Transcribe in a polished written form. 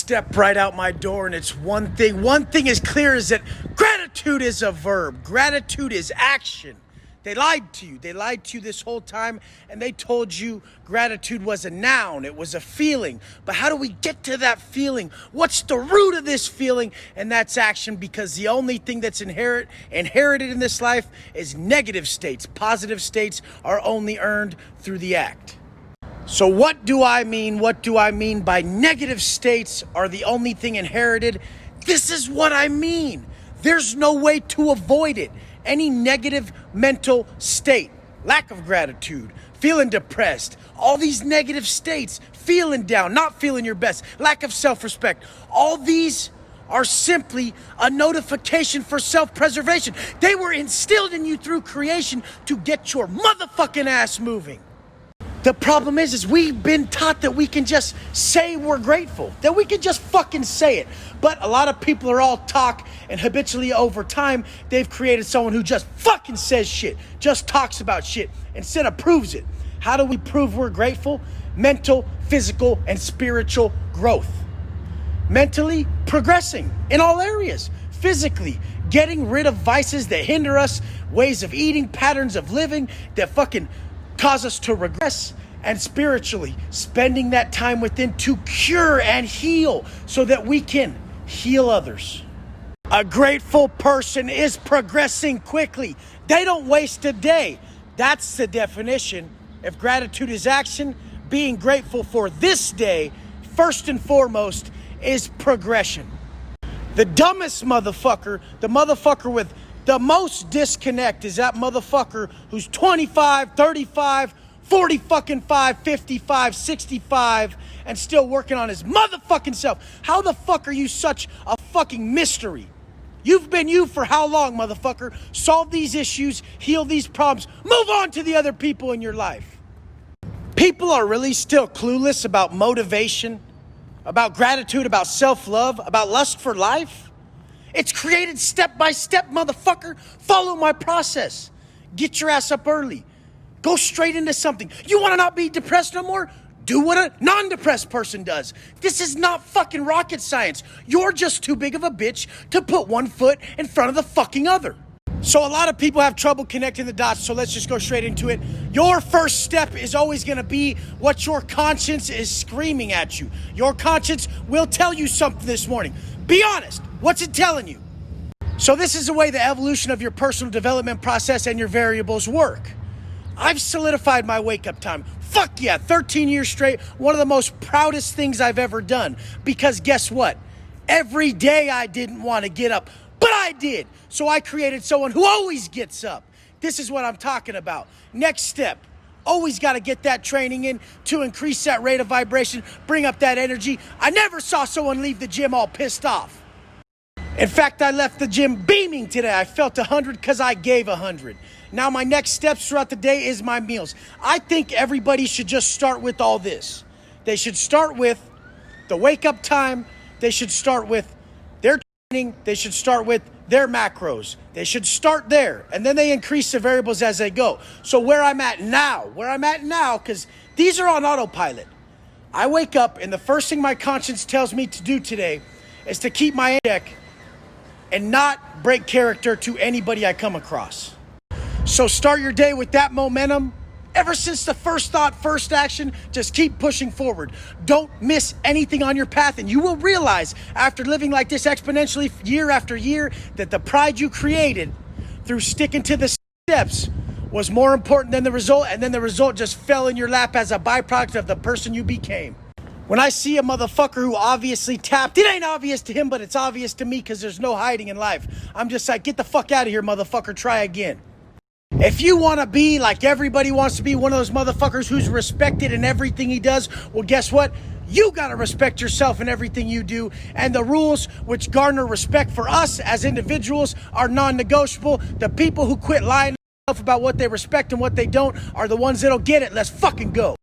step right out my door and it's one thing. One thing is clear is that gratitude is a verb. Gratitude is action. They lied to you. They lied to you this whole time and they told you gratitude was a noun. It was a feeling. But how do we get to that feeling? What's the root of this feeling? And that's action, because the only thing that's inherited in this life is negative states. Positive states are only earned through the act. So what do I mean? What do I mean by negative states are the only thing inherited? This is what I mean. There's no way to avoid it. Any negative mental state, lack of gratitude, feeling depressed, all these negative states, feeling down, not feeling your best, lack of self-respect, all these are simply a notification for self-preservation. They were instilled in you through creation to get your motherfucking ass moving. The problem is we've been taught that we can just say we're grateful, that we can just fucking say it. But a lot of people are all talk, and habitually over time, they've created someone who just fucking says shit, just talks about shit, instead of proves it. How do we prove we're grateful? Mental, physical, and spiritual growth. Mentally, progressing in all areas. Physically, getting rid of vices that hinder us, ways of eating, patterns of living that fucking cause us to regress. And spiritually, spending that time within to cure and heal so that we can heal others. A grateful person is progressing quickly. They don't waste a day. That's the definition. If gratitude is action, being grateful for this day, first and foremost, is progression. The dumbest motherfucker, the motherfucker with the most disconnect, is that motherfucker who's 25, 35, 40 fucking 5, 55, 65, and still working on his motherfucking self. How the fuck are you such a fucking mystery? You've been you for how long, motherfucker? Solve these issues, heal these problems, move on to the other people in your life. People are really still clueless about motivation, about gratitude, about self-love, about lust for life. It's created step by step, motherfucker. Follow my process. Get your ass up early. Go straight into something. You want to not be depressed no more? Do what a non-depressed person does. This is not fucking rocket science. You're just too big of a bitch to put one foot in front of the fucking other. So a lot of people have trouble connecting the dots, so let's just go straight into it. Your first step is always going to be what your conscience is screaming at you. Your conscience will tell you something this morning. Be honest. What's it telling you? So this is the way the evolution of your personal development process and your variables work. I've solidified my wake-up time. Fuck yeah, 13 years straight, one of the most proudest things I've ever done. Because guess what? Every day I didn't want to get up, but I did. So I created someone who always gets up. This is what I'm talking about. Next step, always got to get that training in to increase that rate of vibration, bring up that energy. I never saw someone leave the gym all pissed off. In fact, I left the gym beaming today. I felt 100 because I gave 100. Now my next steps throughout the day is my meals. I think everybody should just start with all this. They should start with the wake-up time. They should start with their training. They should start with their macros. They should start there. And then they increase the variables as they go. So where I'm at now, because these are on autopilot. I wake up and the first thing my conscience tells me to do today is to keep my check and not break character to anybody I come across. So start your day with that momentum. Ever since the first thought, first action, just keep pushing forward. Don't miss anything on your path, and you will realize after living like this exponentially year after year that the pride you created through sticking to the steps was more important than the result, and then the result just fell in your lap as a byproduct of the person you became. When I see a motherfucker who obviously tapped, it ain't obvious to him, but it's obvious to me because there's no hiding in life. I'm just like, get the fuck out of here, motherfucker. Try again. If you want to be like everybody wants to be, one of those motherfuckers who's respected in everything he does, well, guess what? You got to respect yourself in everything you do. And the rules which garner respect for us as individuals are non-negotiable. The people who quit lying about what they respect and what they don't are the ones that'll get it. Let's fucking go.